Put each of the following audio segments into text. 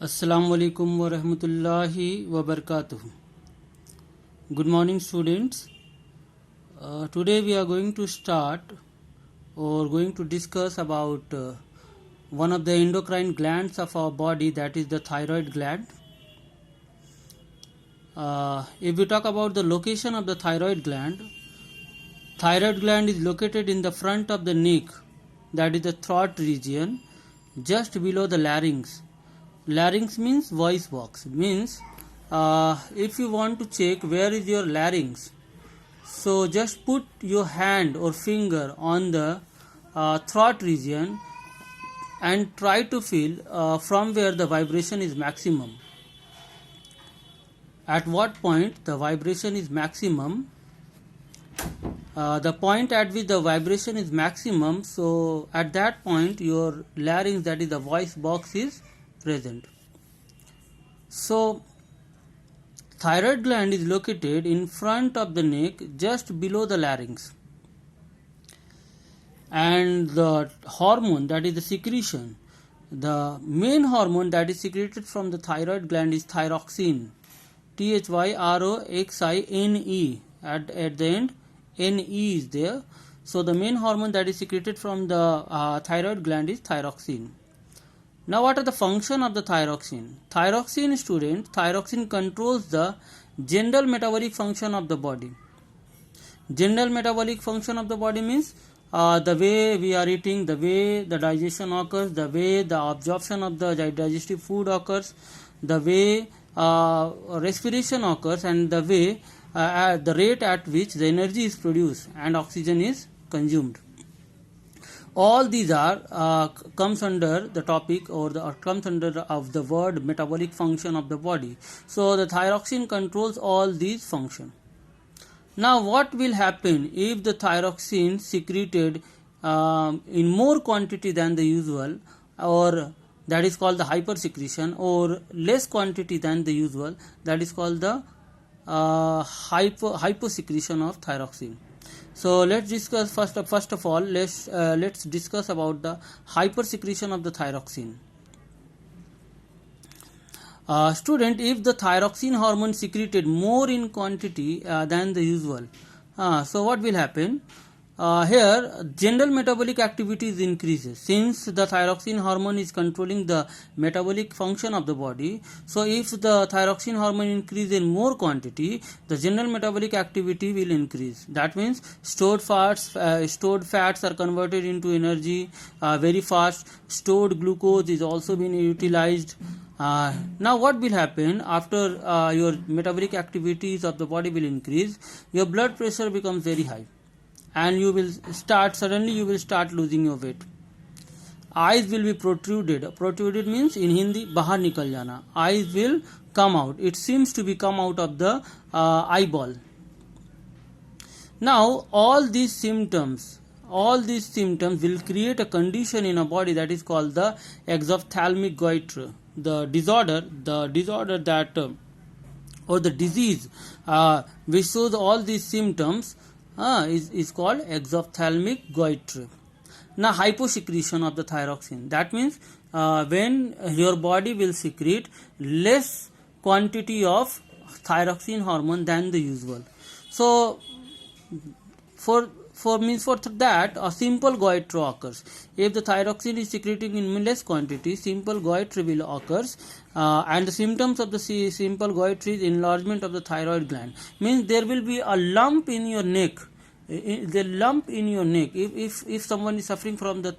Assalamu alaikum wa rahmatullahi wa barakatuh. Good morning, students. Today we are going to start or going to discuss about one of the endocrine glands of our body, that is the thyroid gland. If we talk about the location of the thyroid gland is located in the front of the neck, that is the throat region, just below the larynx. Larynx means voice box. Means if you want to check where is your larynx, so just put your hand or finger on the throat region and try to feel from where the vibration is maximum. At what point the vibration is maximum? The point at which the vibration is maximum, so at that point your larynx, that is the voice box, is present. So thyroid gland is located in front of the neck, just below the larynx, and the hormone, that is the secretion, the main hormone that is secreted from the thyroid gland is thyroxine. Thyroxine. At the end Ne is there. So the main hormone that is secreted from the thyroid gland is thyroxine. Now what are the function of the thyroxine? Thyroxine controls the general metabolic function of the body. General metabolic function of the body means the way we are eating, the way the digestion occurs, the way the absorption of the digestive food occurs, the way respiration occurs, and the way the rate at which the energy is produced and oxygen is consumed. All these are comes under the topic or comes under of the word metabolic function of the body. So the thyroxine controls all these functions. Now what will happen if the thyroxine secreted in more quantity than the usual, or that is called the hypersecretion, or less quantity than the usual, that is called the hyposecretion of thyroxine. So let's discuss first of all let's discuss about the hypersecretion of the thyroxine. Student, if the thyroxine hormone secreted more in quantity than the usual, so what will happen? Here general metabolic activity increases, since the thyroxine hormone is controlling the metabolic function of the body. So if the thyroxine hormone increases in more quantity, the general metabolic activity will increase. That means stored fats are converted into energy very fast. Stored glucose is also being utilized. Now what will happen after your metabolic activities of the body will increase? Your blood pressure becomes very high, and you will start losing your weight. Eyes will be protruded. Protruded means in Hindi bahar nikal jana. Eyes will come out. It seems to be come out of the eyeball. Now all these symptoms will create a condition in a body that is called the exophthalmic goiter. The disorder that or the disease which shows all these symptoms is called exophthalmic goiter. Now hyposecretion of the thyroxine, that means when your body will secrete less quantity of thyroxine hormone than the usual. So for that a simple goiter occurs. If the thyroxine is secreting in less quantity, simple goiter will occurs, and the symptoms of the simple goiter is enlargement of the thyroid gland. Means there will be a lump in your neck. If someone is suffering from the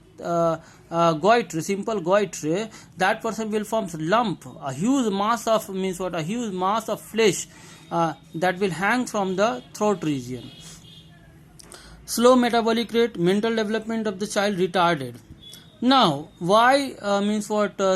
goiter, simple goiter, that person will form lump, a huge mass of flesh that will hang from the throat region. Slow metabolic rate, mental development of the child retarded. Now why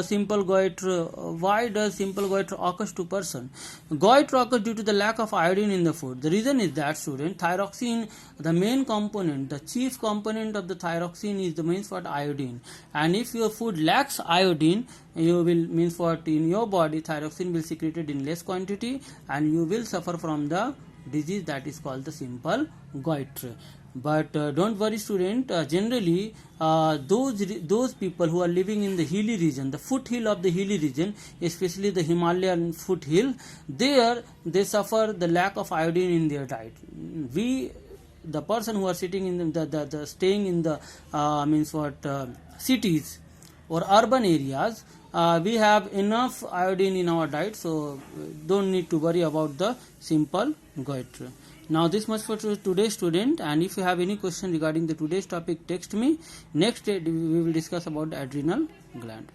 simple goiter? Why does simple goiter occurs to person? Goiter occurs due to the lack of iodine in the food. The reason is that, student, thyroxine, the main component, the chief component of the thyroxine is the iodine. And if your food lacks iodine, you will in your body thyroxine will secreted in less quantity, and you will suffer from the disease that is called the simple goiter. But don't worry, student. Generally, those people who are living in the hilly region, the foothill of the hilly region, especially the Himalayan foothill, there they suffer the lack of iodine in their diet. The person who are sitting in the staying in the cities or urban areas, we have enough iodine in our diet, so don't need to worry about the simple goit. Now this much for today's student, and if you have any question regarding the today's topic, text me. Next we will discuss about the adrenal gland.